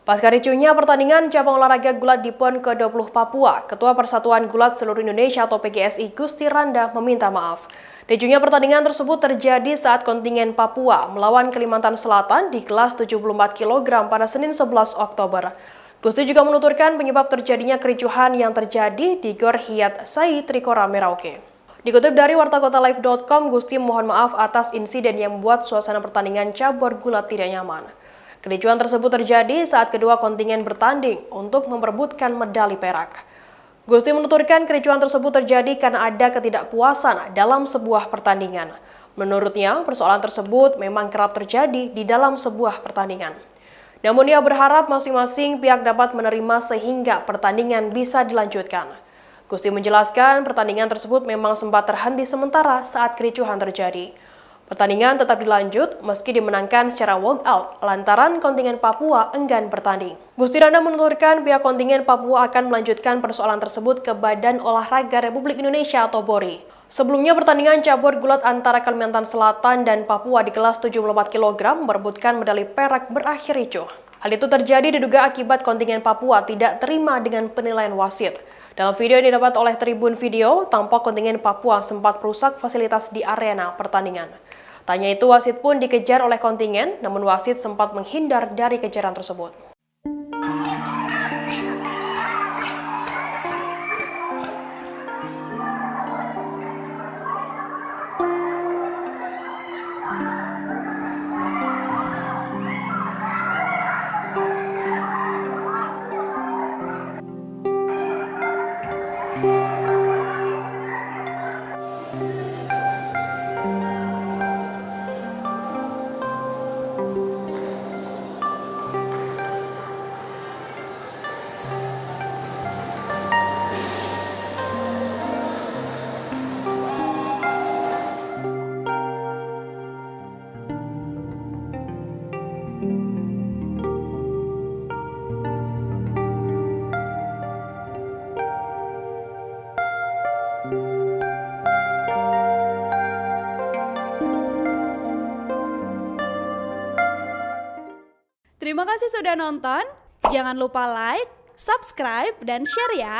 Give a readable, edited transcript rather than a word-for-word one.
Pasca ricuhnya pertandingan cabang olahraga gulat di PON ke-20 Papua, Ketua Persatuan Gulat Seluruh Indonesia atau PGSI Gusti Randa meminta maaf. Ricuhnya pertandingan tersebut terjadi saat kontingen Papua melawan Kalimantan Selatan di kelas 74 kg pada Senin 11 Oktober. Gusti juga menuturkan penyebab terjadinya kericuhan yang terjadi di Gor Hiyat Sai Trikora Merauke. Dikutip dari wartakotalive.com, Gusti mohon maaf atas insiden yang membuat suasana pertandingan cabur gulat tidak nyaman. Kericuhan tersebut terjadi saat kedua kontingen bertanding untuk memperebutkan medali perak. Gusti menuturkan kericuhan tersebut terjadi karena ada ketidakpuasan dalam sebuah pertandingan. Menurutnya, persoalan tersebut memang kerap terjadi di dalam sebuah pertandingan. Namun ia berharap masing-masing pihak dapat menerima sehingga pertandingan bisa dilanjutkan. Gusti menjelaskan pertandingan tersebut memang sempat terhenti sementara saat kericuhan terjadi. Pertandingan tetap dilanjut meski dimenangkan secara walkout lantaran kontingen Papua enggan bertanding. Gusti Randa menuturkan pihak kontingen Papua akan melanjutkan persoalan tersebut ke Badan Olahraga Republik Indonesia atau BORI. Sebelumnya pertandingan cabur gulat antara Kalimantan Selatan dan Papua di kelas 74 kg memperebutkan medali perak berakhir ricuh. Hal itu terjadi diduga akibat kontingen Papua tidak terima dengan penilaian wasit. Dalam video yang didapat oleh Tribun Video, tampak kontingen Papua sempat merusak fasilitas di arena pertandingan. Tanya itu wasit pun dikejar oleh kontingen, namun wasit sempat menghindar dari kejaran tersebut. Terima kasih sudah nonton. Jangan lupa like, subscribe, dan share ya.